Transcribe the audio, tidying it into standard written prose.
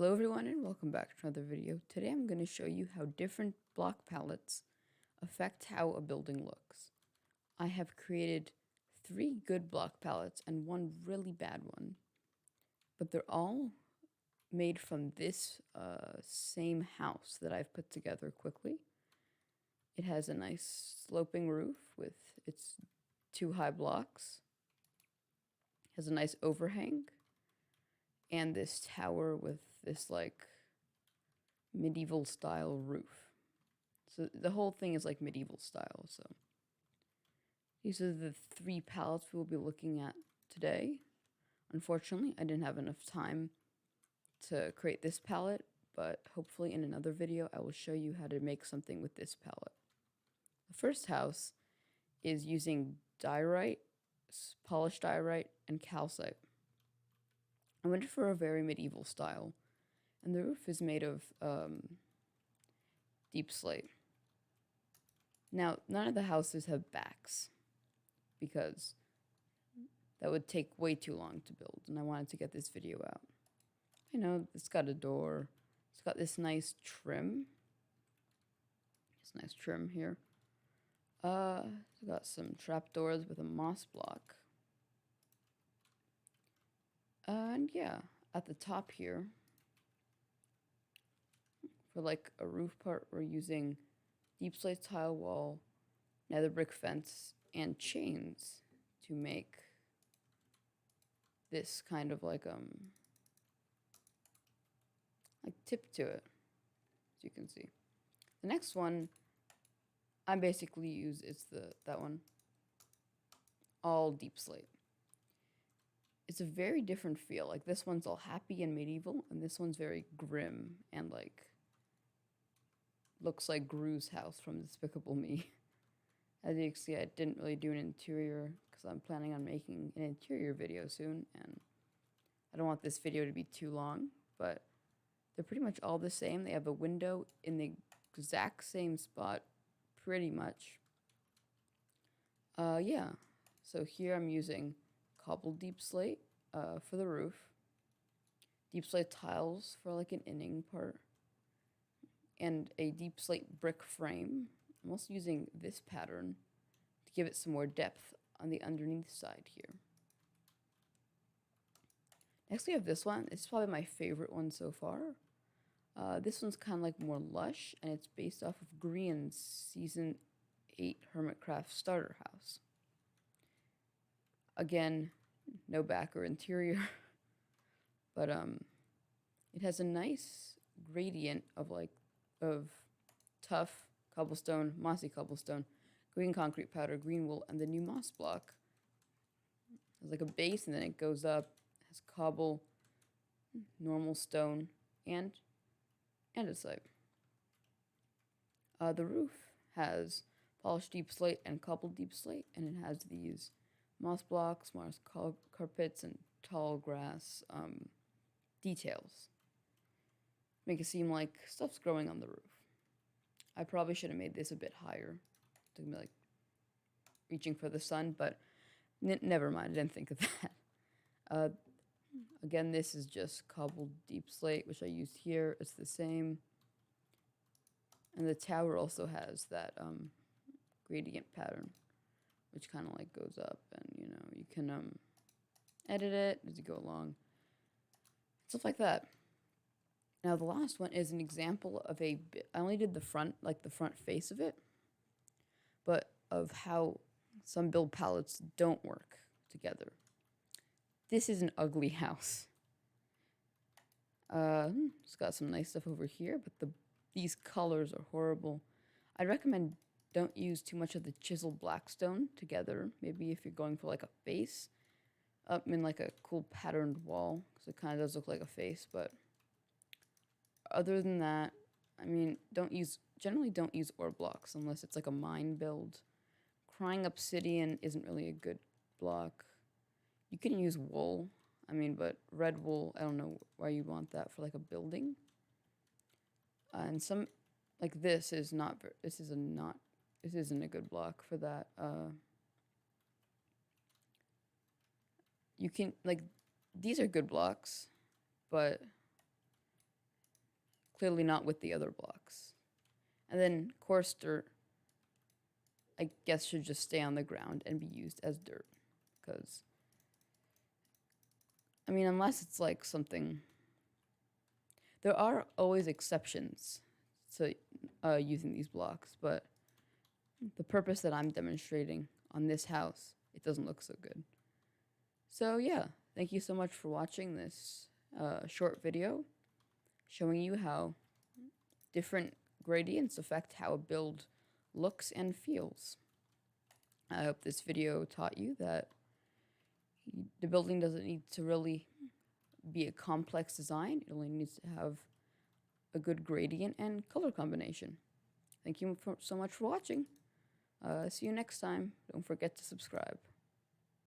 Hello everyone and welcome back to another video. Today I'm going to show you how different block palettes affect how a building looks. I have created 3 good block palettes and 1 really bad one, but they're all made from this same house that I've put together quickly. It has a nice sloping roof with its 2 high blocks, has a nice overhang, and this tower with this like medieval style roof. So the whole thing is like medieval style. So these are the 3 palettes we will be looking at today. Unfortunately, I didn't have enough time to create this palette, but hopefully in another video I will show you how to make something with this palette. The first house is using diorite, polished diorite, and calcite. I went for a very medieval style, and the roof is made of deep slate. Now, none of the houses have backs, because that would take way too long to build, and I wanted to get this video out. I know, it's got a door, it's got this nice trim. This nice trim here. It's got some trapdoors with a moss block. And yeah, at the top here, for like a roof part, we're using Deepslate tile wall, nether brick fence, and chains to make this kind of like tip to it, as you can see. The next one I basically use is that one, all deep slate. It's a very different feel. Like this one's all happy and medieval, and this one's very grim and like looks like Gru's house from Despicable Me. As you can see, I didn't really do an interior because I'm planning on making an interior video soon, and I don't want this video to be too long, but they're pretty much all the same. They have a window in the exact same spot, pretty much. Yeah. So here I'm using cobbled deep slate for the roof, deep slate tiles for like an inning part, and a deep slate brick frame. I'm also using this pattern to give it some more depth on the underneath side here. Next we have this one. It's probably my favorite one so far. This one's kind of like more lush, and it's based off of Grian's Season 8 Hermitcraft Starter House. Again, no back or interior, but it has a nice gradient of tough cobblestone, mossy cobblestone, green concrete powder, green wool, and the new moss block. There's like a base, and then it goes up, has cobble, normal stone, and andesite. The roof has polished deep slate and cobbled deep slate, and it has these moss blocks, moss carpets, and tall grass details. Make it seem like stuff's growing on the roof. I probably should have made this a bit higher to be like reaching for the sun, but never mind, I didn't think of that. Again, this is just cobbled deep slate, which I used here. It's the same. And the tower also has that gradient pattern, which kind of like goes up, and you know, you can edit it as you go along. Stuff like that. Now the last one is an example of I only did the front, like the front face of it, but of how some build palettes don't work together. This is an ugly house. It's got some nice stuff over here, but these colors are horrible. I'd recommend don't use too much of the chiseled blackstone together. Maybe if you're going for like a face, up in like a cool patterned wall, because it kind of does look like a face. But other than that, I mean, generally don't use ore blocks unless it's like a mine build. Crying obsidian isn't really a good block. You can use wool, I mean, but red wool, I don't know why you want that for like a building. And some, like this isn't a good block for that. You can, like, these are good blocks, but clearly not with the other blocks. And then coarse dirt, I guess, should just stay on the ground and be used as dirt. Because, I mean, unless it's like something... There are always exceptions to using these blocks, but the purpose that I'm demonstrating on this house, it doesn't look so good. So yeah, thank you so much for watching this short video showing you how different gradients affect how a build looks and feels. I hope this video taught you that the building doesn't need to really be a complex design. It only needs to have a good gradient and color combination. Thank you so much for watching. See you next time. Don't forget to subscribe.